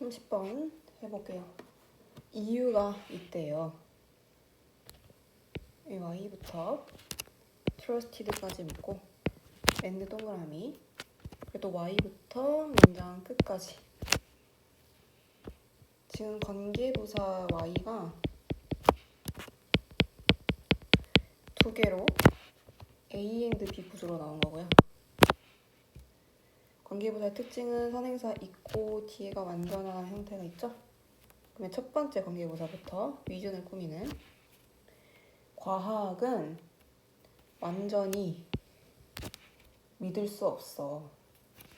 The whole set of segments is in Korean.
30번 해볼게요. 이유가 있대요. y부터 trusted까지 묶고 and 동그라미, 그리고 y부터 문장 끝까지. 지금 관계부사 y가 두 개로 A and B 구조로 나온 거고요. 관계부사의 특징은 선행사 있고 뒤에가 완전한 형태가 있죠? 그러면 첫 번째 관계부사부터 위준을 꾸미는 과학은 완전히 믿을 수 없어.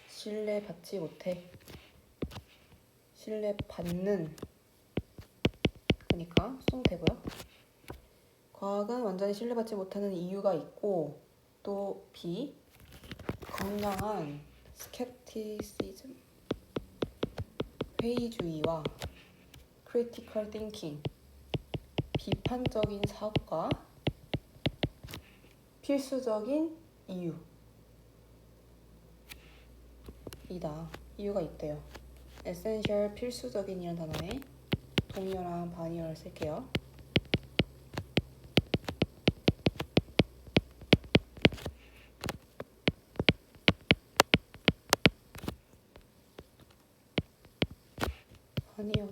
신뢰받지 못해. 신뢰받는 그러니까 수동태고요. 과학은 완전히 신뢰받지 못하는 이유가 있고, 또 B, 건강한 스캡티시즘, 회의주의와 critical thinking, 비판적인 사고가 필수적인 이유이다. 이유가 있대요. essential, 필수적인이라는 단어에 동의어랑 반의어를 쓸게요. 반의어로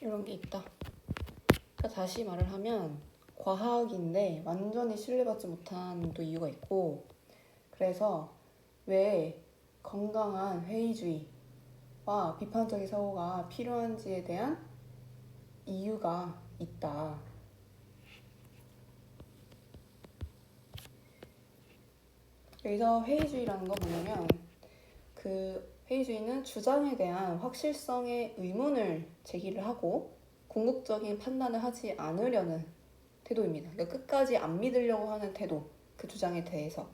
이런 게 있다. 그러니까 다시 말을 하면 과학인데 완전히 신뢰받지 못하는 또 이유가 있고, 그래서 왜 건강한 회의주의와 비판적인 사고가 필요한지에 대한 이유가 있다. 여기서 회의주의라는 건 뭐냐면, 그 회의주의는 주장에 대한 확실성에 의문을 제기를 하고 궁극적인 판단을 하지 않으려는 태도입니다. 그러니까 끝까지 안 믿으려고 하는 태도, 그 주장에 대해서.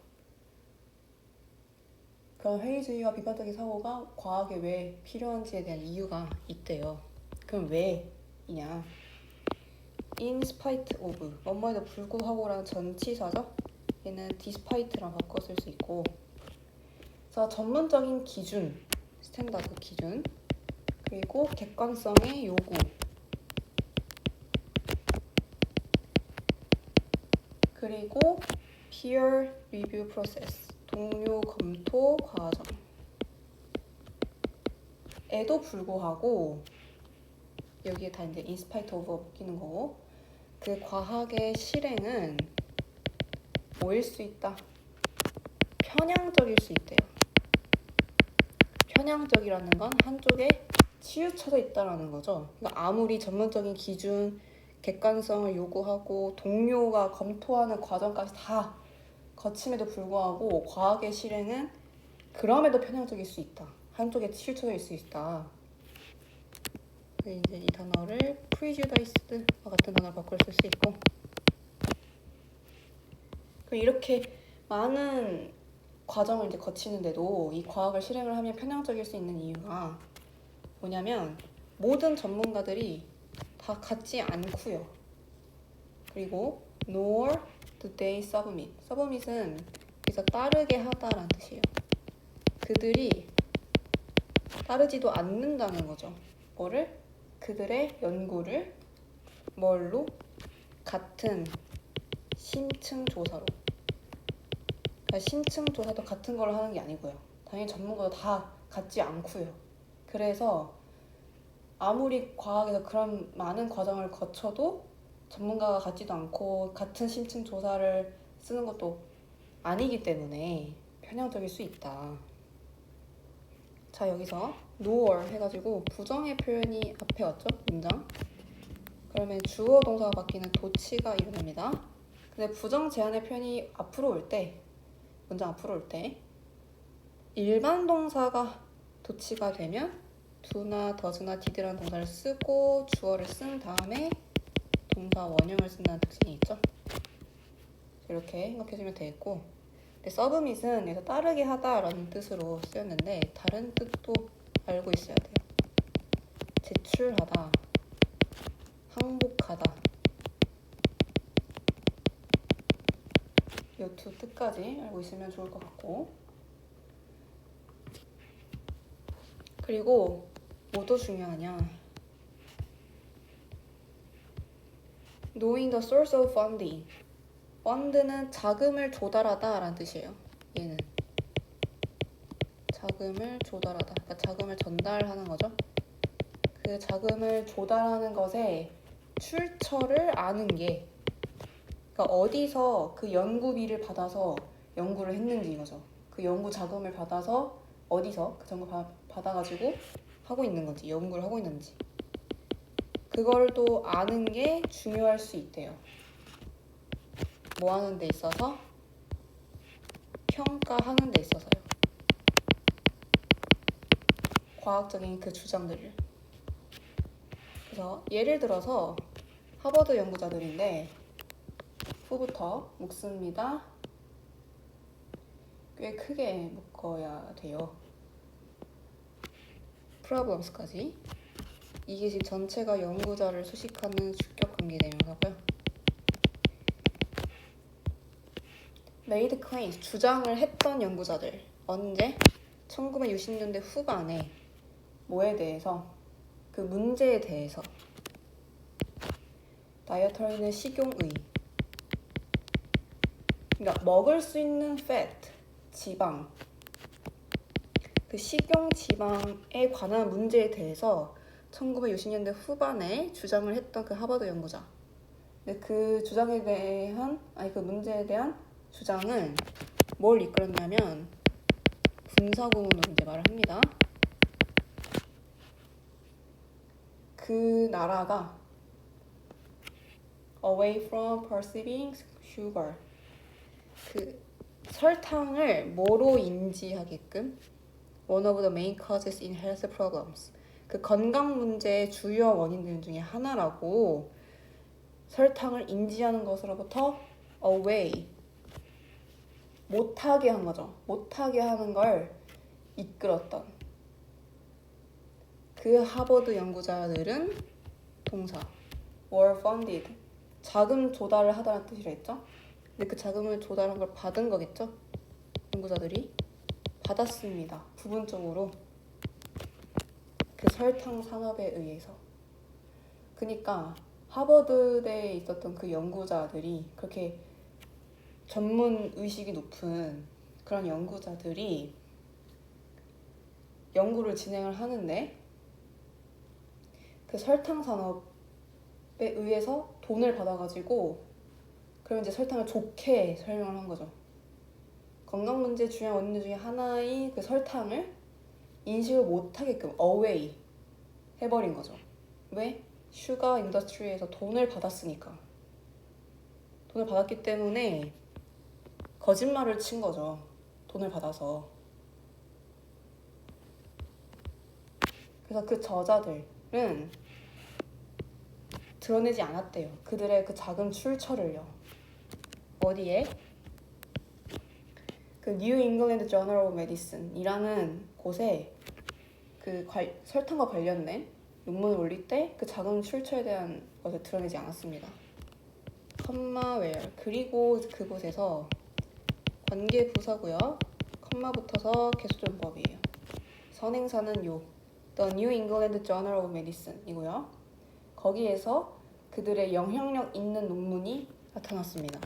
그런 회의주의와 비판적인 사고가 과학에 왜 필요한지에 대한 이유가 있대요. 그럼 왜이냐? In spite of, 뭐뭐에도 불구하고라는 전치사죠? 얘는 despite랑 바꿔 쓸 수 있고, 그래서 전문적인 기준, 스탠다드 기준, 그리고 객관성의 요구, 그리고 peer review process, 동료 검토 과정에도 불구하고, 여기에 다 이제 in spite of가 바뀌는 거고, 그 과학의 실행은 뭐일 수 있다? 편향적일 수 있대요. 편향적이라는 건 한쪽에 치우쳐져 있다라는 거죠. 그러니까 아무리 전문적인 기준, 객관성을 요구하고 동료가 검토하는 과정까지 다 거침에도 불구하고 과학의 실행은 그럼에도 편향적일 수 있다. 한쪽에 치우쳐져 있을 수 있다. 이제 이 단어를 prejudice와 같은 단어를 바꿔 쓸 수 있고, 이렇게 많은 과정을 이제 거치는데도 이 과학을 실행을 하면 편향적일 수 있는 이유가 뭐냐면, 모든 전문가들이 다 같지 않고요. 그리고 nor do they submit. submit은 여기서 따르게 하다라는 뜻이에요. 그들이 따르지도 않는다는 거죠. 뭐를? 그들의 연구를 뭘로? 같은 심층 조사로. 그러니까 심층 조사도 같은 걸 하는 게 아니고요. 당연히 전문가도 다 같지 않고요. 그래서 아무리 과학에서 그런 많은 과정을 거쳐도 전문가가 같지도 않고 같은 심층 조사를 쓰는 것도 아니기 때문에 편향적일 수 있다. 자, 여기서 nor 해가지고 부정의 표현이 앞에 왔죠? 문장. 그러면 주어 동사가 바뀌는 도치가 일어납니다. 근데 부정 제한의 표현이 앞으로 올 때, 문장 앞으로 올 때 일반 동사가 도치가 되면 do나 does나 did라는 동사를 쓰고 주어를 쓴 다음에 동사 원형을 쓴다는 특징이 있죠. 이렇게 생각해주면 되겠고, submit은 여기서 따르게 하다라는 뜻으로 쓰였는데 다른 뜻도 알고 있어야 돼요. 제출하다, 항복하다, 이 두 뜻까지 알고 있으면 좋을 것 같고, 그리고 뭐도 중요하냐, knowing the source of funding. fund는 자금을 조달하다 라는 뜻이에요. 얘는 자금을 조달하다, 그러니까 자금을 전달하는 거죠. 그 자금을 조달하는 것의 출처를 아는 게, 그러니까 어디서 그 연구비를 받아서 연구를 했는지 이거죠. 그 연구 자금을 받아서 어디서 그 자금을 받아가지고 하고 있는 건지, 연구를 하고 있는지, 그걸 또 아는 게 중요할 수 있대요. 뭐 하는 데 있어서? 평가하는 데 있어서요. 과학적인 그 주장들을. 그래서 예를 들어서 하버드 연구자들인데, 후부터 묶습니다. 꽤 크게 묶어야 돼요. problems까지. 이게 지금 전체가 연구자를 수식하는 주격 관계 대명사고요. made claims, 주장을 했던 연구자들. 언제? 1960년대 후반에 뭐에 대해서? 그 문제에 대해서. 다이어터리는 식용의. 그러니까 먹을 수 있는 fat, 지방. 그 식용 지방에 관한 문제에 대해서 1960년대 후반에 주장을 했던 그 하버드 연구자. 근데 그 주장에 대한, 그 문제에 대한 주장은 뭘 이끌었냐면 군사고문으로 이제 말을 합니다. 그 나라가 away from perceiving sugar, 그 설탕을 뭐로 인지하게끔, one of the main causes in health problems, 그 건강 문제의 주요 원인들 중에 하나라고 설탕을 인지하는 것으로부터 away, 못하게 한 거죠. 못하게 하는 걸 이끌었던 그 하버드 연구자들은 동사 were funded, 자금 조달을 하다는 뜻이라 했죠. 근데 그 자금을 조달한 걸 받은 거겠죠. 연구자들이 받았습니다. 부분적으로 그 설탕 산업에 의해서. 그러니까 하버드대에 있었던 그 연구자들이, 그렇게 전문 의식이 높은 그런 연구자들이 연구를 진행을 하는데, 그 설탕 산업에 의해서 돈을 받아가지고, 그럼 이제 설탕을 좋게 설명을 한 거죠. 건강 문제 중요한 원인 중에 하나인 그 설탕을 인식을 못하게끔 away 해버린 거죠. 왜? 슈가 인더스트리에서 돈을 받았으니까. 돈을 받았기 때문에 거짓말을 친 거죠. 돈을 받아서. 그래서 그 저자들은 드러내지 않았대요. 그들의 그 자금 출처를요. 어디에? 그 New England Journal of Medicine이라는 곳에 그 설탕과 관련된 논문을 올릴 때 그 자금 출처에 대한 것을 드러내지 않았습니다. 컴마웨어, 그리고 그곳에서 관계 부사고요. 컴마 붙어서 개수존법이에요. 선행사는 The New England Journal of Medicine 이고요. 거기에서 그들의 영향력 있는 논문이 나타났습니다.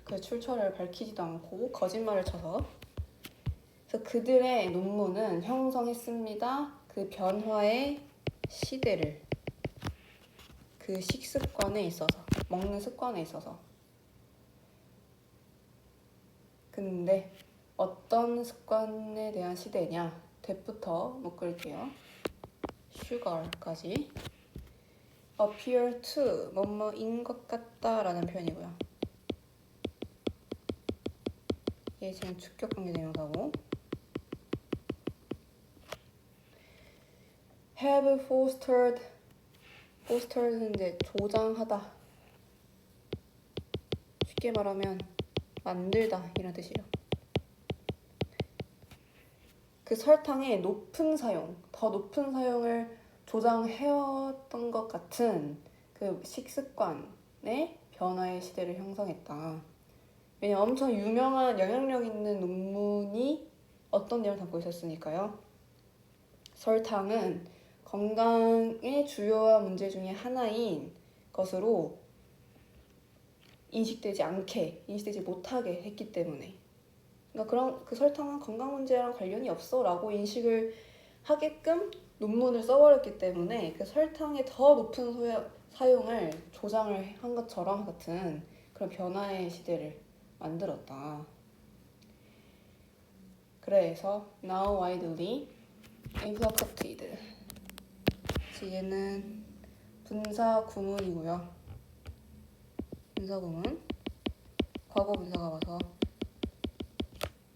그 출처를 밝히지도 않고 거짓말을 쳐서. 그래서 그들의 논문은 형성했습니다. 그 변화의 시대를, 그 식습관에 있어서, 먹는 습관에 있어서. 근데 어떤 습관에 대한 시대냐? that부터 묶을게요. sugar까지. appear to, 뭐뭐인 것 같다 라는 표현이고요. 얘 지금 주격 관계 대명사고. have fostered는 이제 조장하다. 쉽게 말하면 만들다 이런 뜻이에요. 그 설탕의 더 높은 사용을 조장해왔던 것 같은 그 식습관의 변화의 시대를 형성했다. 왜냐면 엄청 유명한 영향력 있는 논문이 어떤 내용을 담고 있었으니까요. 설탕은 건강의 주요한 문제 중에 하나인 것으로 인식되지 못하게 했기 때문에, 그러니까 그런 그 설탕은 건강 문제랑 관련이 없어라고 인식을 하게끔 논문을 써버렸기 때문에 그 설탕의 더 높은 사용을 조장을 한 것처럼 같은 그런 변화의 시대를 만들었다. 그래서 now widely inculcated. 얘는 분사 구문이고요. 분사 구문. 과거 분사가 와서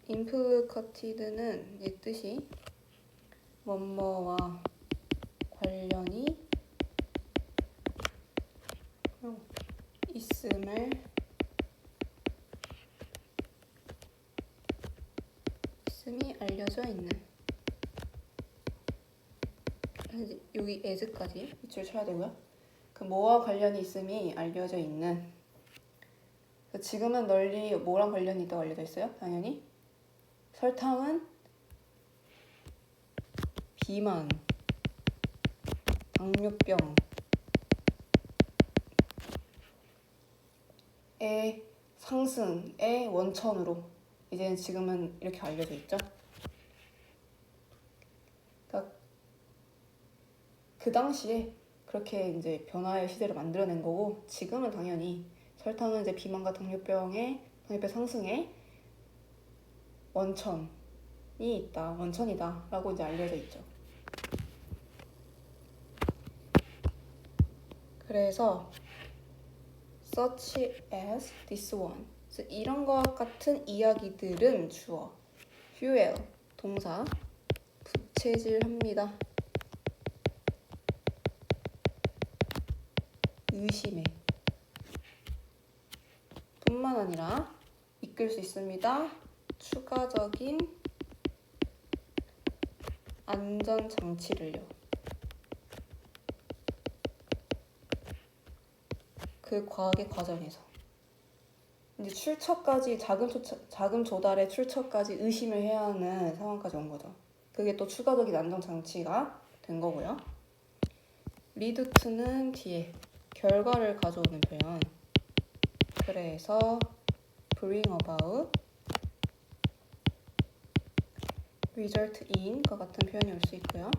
inculcated는 이 뜻이 뭐뭐와 관련이 있음이 알려져 있는. 여기 as까지 밑줄 쳐야 되고요. 그 뭐와 관련이 있음이 알려져 있는. 지금은 널리 뭐랑 관련이 있다고 알려져 있어요? 당연히 설탕은 비만, 당뇨병의 상승의 원천으로 이제 지금은 이렇게 알려져 있죠. 그러니까 그 당시에 그렇게 이제 변화의 시대를 만들어낸 거고, 지금은 당연히 설탕은 이제 비만과 당뇨병 상승의 원천이다라고 이제 알려져 있죠. 그래서 such as this one, 이런 것 같은 이야기들은 주어, fuel, 동사, 부채질합니다. 의심에 뿐만 아니라 이끌 수 있습니다. 추가적인 안전장치를요. 그 과학의 과정에서 이제 자금 조달의 출처까지 의심을 해야 하는 상황까지 온 거죠. 그게 또 추가적인 안전장치가 된 거고요. lead to는 뒤에 결과를 가져오는 표현. 그래서 bring about, result in 과 같은 표현이 올 수 있고요.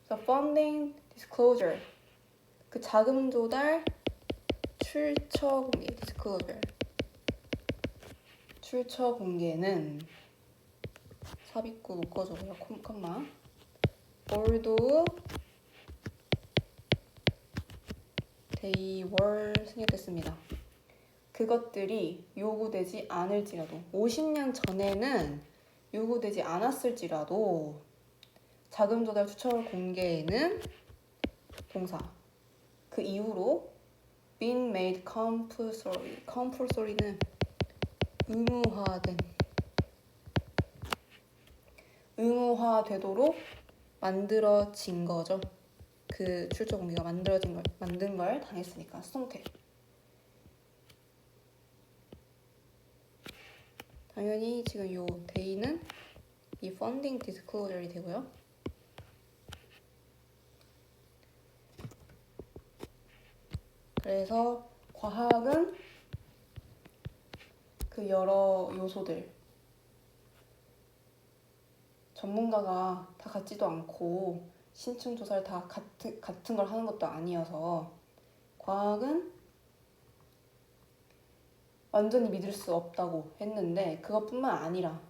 funding disclosure, 그 자금 조달 출처 공개, disclosure. 출처 공개는 삽입구 묶어주고요. 콤마. although they were 생략됐습니다. 그것들이 요구되지 않을지라도, 50년 전에는 요구되지 않았을지라도 자금 조달 추첨 공개에는 동사, 그 이후로 been made compulsory. compulsory는 의무화되도록 만들어진 거죠. 그 출처 공개가 만든 걸 당했으니까 수동태. 당연히 지금 요 day는 이 funding disclosure이 되고요. 그래서 과학은 그 여러 요소들, 전문가가 다 같지도 않고 신층 조사를 다 같은 걸 하는 것도 아니어서 과학은 완전히 믿을 수 없다고 했는데, 그것뿐만 아니라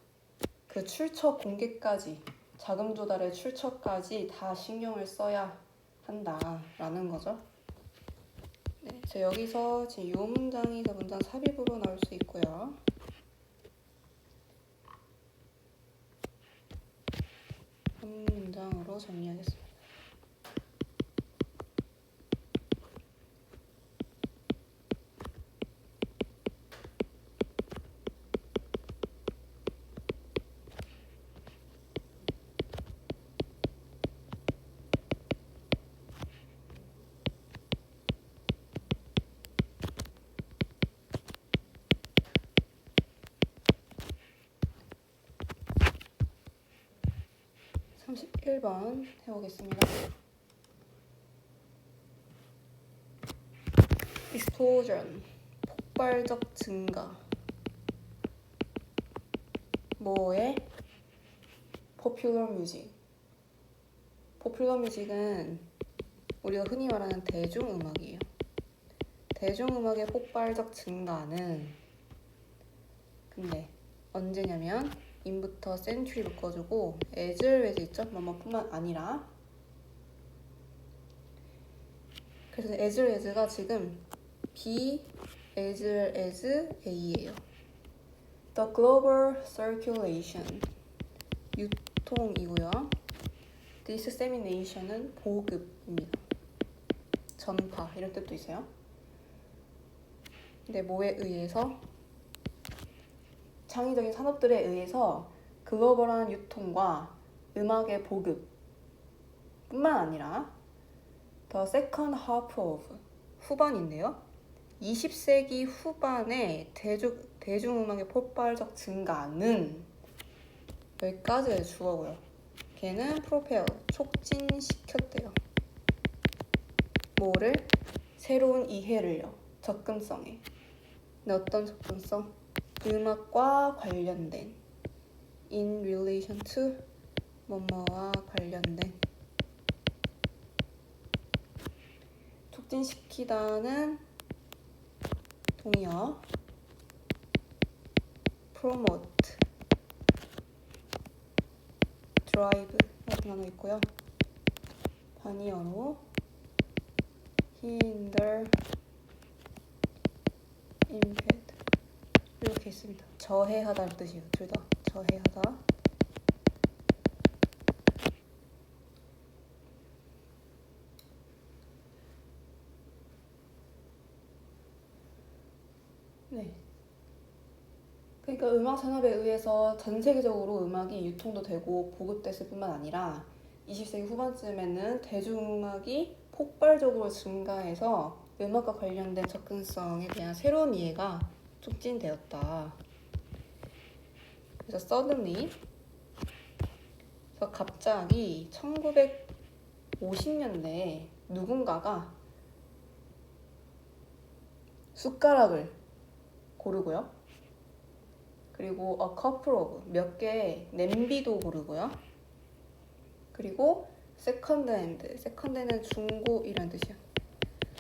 그 출처 공개까지, 자금 조달의 출처까지 다 신경을 써야 한다라는 거죠. 네, 여기서 지금 이 문장이 그 문장 삽입으로 나올 수 있고요. 한 문장으로 정리하겠습니다. 1번 해보겠습니다. explosion, 폭발적 증가. 뭐의? popular music. popular music은 우리가 흔히 말하는 대중음악이에요. 대중음악의 폭발적 증가는 근데 언제냐면 in부터 century 묶어주고 as well as 있죠? 뭐뭐뿐만 아니라 그래서 as well as가 지금 B as well as A예요. The global circulation 유통이고요. dissemination은 보급입니다. 전파 이런 뜻도 있어요. 근데 뭐에 의해서? 창의적인 산업들에 의해서 글로벌한 유통과 음악의 보급 뿐만 아니라 The second half of 후반인데요. 20세기 후반에 대중음악의 폭발적 증가는 여기까지의 주어고요. 걔는 propel, 촉진시켰대요. 뭐를? 새로운 이해를요. 접근성에. 근데 어떤 접근성? 음악과 관련된 in relation to 뭐뭐와 관련된 촉진시키다는 동의어 promote, drive 같은 단어 있고요. 단위어로 hinder, impede 이렇게 있습니다. 저해하다는 뜻이에요. 둘 다 저해하다. 네. 그러니까 음악 산업에 의해서 전 세계적으로 음악이 유통도 되고 보급됐을 뿐만 아니라 20세기 후반쯤에는 대중음악이 폭발적으로 증가해서 음악과 관련된 접근성에 대한 새로운 이해가 촉진되었다. 그래서 suddenly 그래서 갑자기 1950년대에 누군가가 숟가락을 고르고요. 그리고 a couple of 몇 개의 냄비도 고르고요. 그리고 second hand, second hand는 중고이란 뜻이야.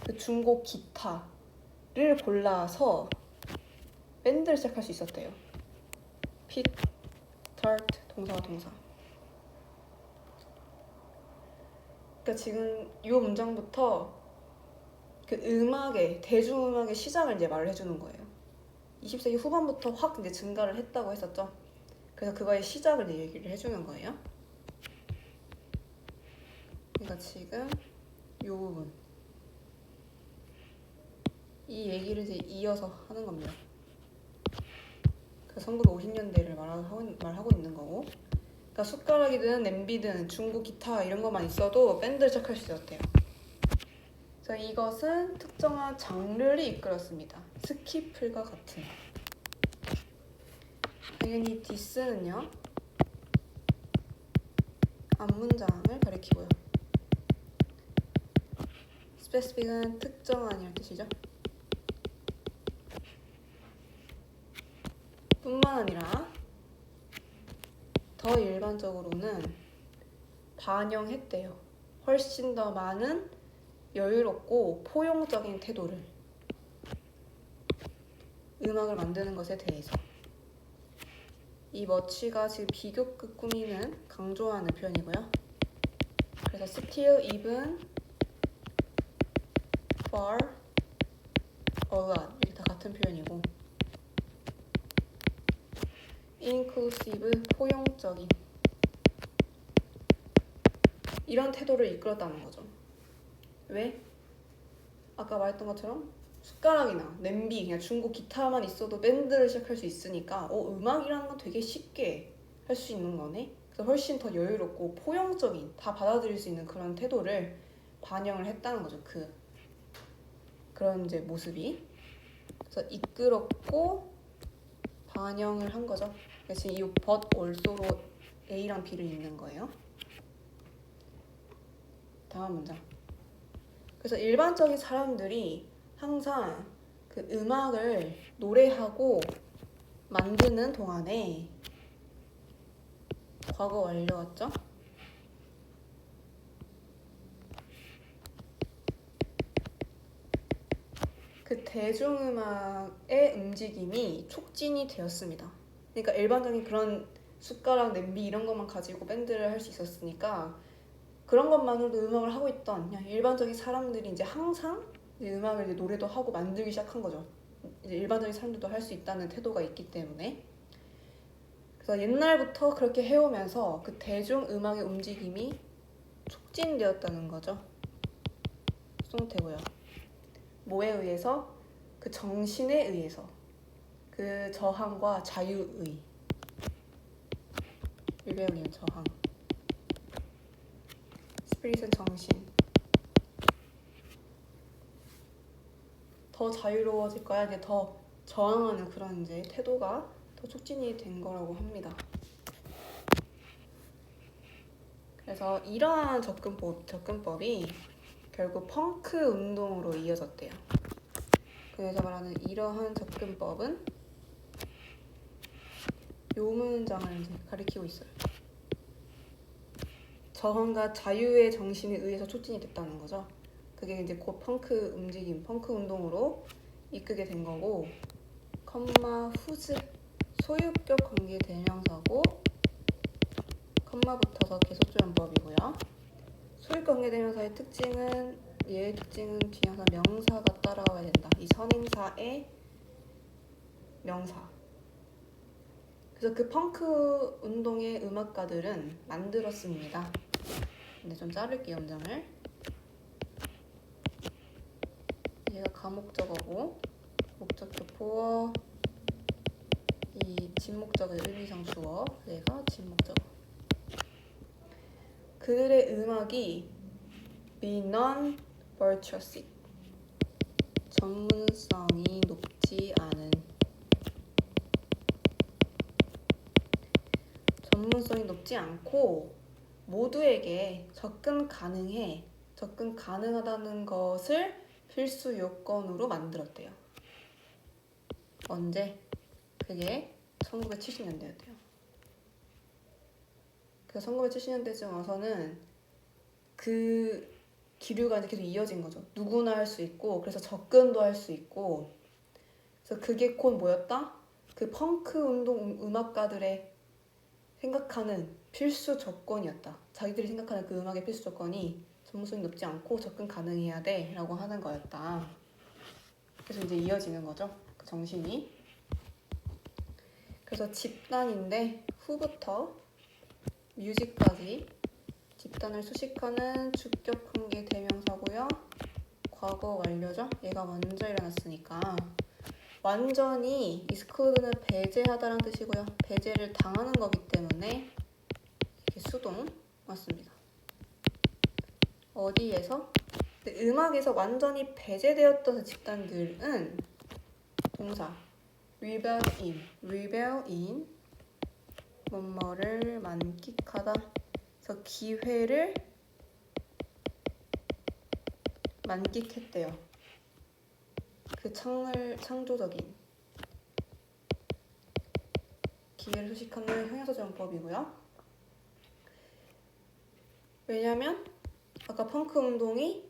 그 중고 기타를 골라서 밴드를 시작할 수 있었대요. pit, start, 동사와 동사. 그러니까 지금 이 문장부터 그 음악의 대중음악의 시작을 이제 말을 해주는 거예요. 20세기 후반부터 확 이제 증가를 했다고 했었죠. 그래서 그거의 시작을 이제 얘기를 해주는 거예요. 그러니까 지금 이 부분 이 얘기를 이제 이어서 하는 겁니다. 그 1950년대를 말하고 있는 거고, 그러니까 숟가락이든 냄비든 중고 기타 이런 것만 있어도 밴드를 시작할 수 있었대요. 그래서 이것은 특정한 장르를 이끌었습니다. 스키플과 같은. 당연히 this는요 앞문장을 가리키고요. specific은 특정한이라는 뜻이죠. 뿐만 아니라 더 일반적으로는 반영했대요. 훨씬 더 많은 여유롭고 포용적인 태도를 음악을 만드는 것에 대해서. 이 much가 지금 비교급 꾸미는 강조하는 표현이고요. 그래서 still, even, far, a lot 이게 다 같은 표현이고 inclusive, 포용적인 이런 태도를 이끌었다는 거죠. 왜? 아까 말했던 것처럼 숟가락이나 냄비, 그냥 중고 기타만 있어도 밴드를 시작할 수 있으니까 음악이라는 건 되게 쉽게 할 수 있는 거네. 그래서 훨씬 더 여유롭고 포용적인, 다 받아들일 수 있는 그런 태도를 반영을 했다는 거죠. 그런 이제 모습이. 그래서 이끌었고 반영을 한 거죠. 그래서 이 but also로 A랑 B를 읽는 거예요. 다음 문장. 그래서 일반적인 사람들이 항상 그 음악을 노래하고 만드는 동안에 과거 완료 같죠? 그 대중음악의 움직임이 촉진이 되었습니다. 그러니까 일반적인 그런 숟가락, 냄비 이런 것만 가지고 밴드를 할 수 있었으니까 그런 것만으로도 음악을 하고 있던 그냥 일반적인 사람들이 이제 항상 이제 음악을 이제 노래도 하고 만들기 시작한 거죠. 이제 일반적인 사람들도 할 수 있다는 태도가 있기 때문에. 그래서 옛날부터 그렇게 해오면서 그 대중음악의 움직임이 촉진되었다는 거죠. 수동태고요. 뭐에 의해서? 그 정신에 의해서. 그 저항과 자유의. 릴베리언 저항. 스피릿은 정신. 더 자유로워질 거야. 이제 더 저항하는 그런 이제 태도가 더 촉진이 된 거라고 합니다. 그래서 이러한 접근법이 결국 펑크 운동으로 이어졌대요. 그래서 말하는 이러한 접근법은 요 문장을 이제 가리키고 있어요. 저항과 자유의 정신에 의해서 촉진이 됐다는 거죠. 그게 이제 곧 펑크 움직임, 펑크 운동으로 이끄게 된 거고, whose 소유격 관계 대명사고, 컴마 붙어서 계속조연법이고요. 소유격 관계 대명사의 특징은 얘의 특징은 뒤에서 명사가 따라와야 된다. 이 선행사의 명사. 그래서 그 펑크 운동의 음악가들은 만들었습니다. 근데 좀 자를게요, 문장을. 얘가 가목적어고 목적격 보어, 이 진목적어 의미상 주어, 얘가 진목적어. 그들의 음악이 be non-virtuosic, 전문성이 높지 않은, 전문성이 높지 않고 모두에게 접근 가능하다는 것을 필수 요건으로 만들었대요. 언제? 그게 1970년대였대요. 그래서 1970년대쯤 와서는 그 기류가 이제 계속 이어진 거죠. 누구나 할 수 있고, 그래서 접근도 할 수 있고, 그래서 그게 곧 뭐였다? 그 펑크 운동 음악가들의 생각하는 필수 조건이었다. 자기들이 생각하는 그 음악의 필수 조건이 전문성이 높지 않고 접근 가능해야 돼 라고 하는 거였다. 그래서 이제 이어지는 거죠. 그 정신이. 그래서 집단인데 후부터 뮤직까지 집단을 수식하는 주격 관계 대명사고요. 과거 완료죠. 얘가 먼저 일어났으니까 완전히 exclude는 배제하다라는 뜻이고요. 배제를 당하는 거기 때문에 이게 수동 맞습니다. 어디에서? 음악에서 완전히 배제되었던 집단들은 동사 rebel in 뭐뭐를 만끽하다. 그래서 기회를 만끽했대요. 그 창조적인 기회를 수식하는 형용사정법이고요. 왜냐면 아까 펑크 운동이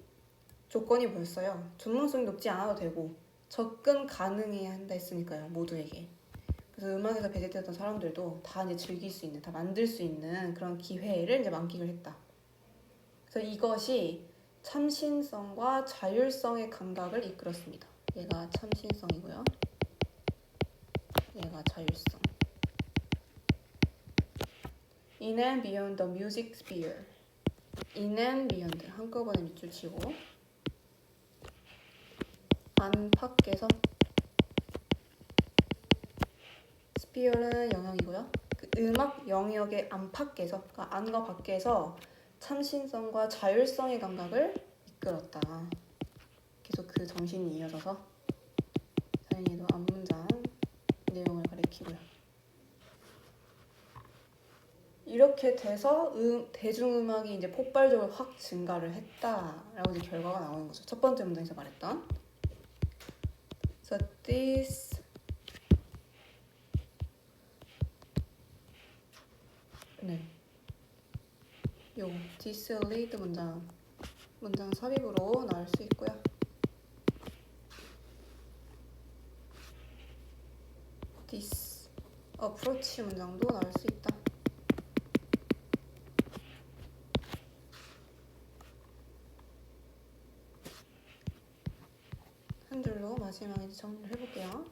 조건이 뭐였어요? 전문성이 높지 않아도 되고 접근 가능해야 한다 했으니까요. 모두에게. 그래서 음악에서 배제되었던 사람들도 다 이제 즐길 수 있는, 다 만들 수 있는 그런 기회를 이제 만끽을 했다. 그래서 이것이 참신성과 자율성의 감각을 이끌었습니다. 얘가 참신성이고요. 얘가 자율성. In and beyond the music sphere. In and beyond. 한꺼번에 밑줄 치고. 안팎에서. 스피어는 영역이고요. 그 음악 영역의 안팎에서, 그러니까 안과 밖에서 참신성과 자율성의 감각을 이끌었다. 계속 그 정신이 이어져서 사연이도 앞문장 내용을 가리키고요. 이렇게 돼서 대중음악이 이제 폭발적으로 확 증가를 했다라고 이제 결과가 나오는 거죠. 첫 번째 문장에서 말했던. So this 네. 요 this lead 문장 삽입으로 나올 수 있고요. this approach 문장도 나올 수 있다. 한 줄로 마지막에 정리를 해볼게요.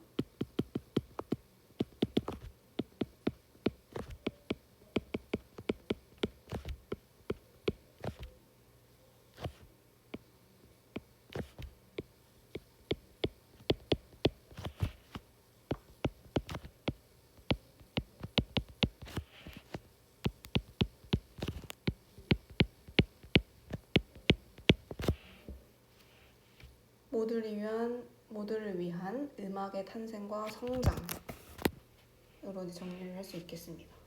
모두를 위한 음악의 탄생과 성장으로 이제 정리를 할 수 있겠습니다.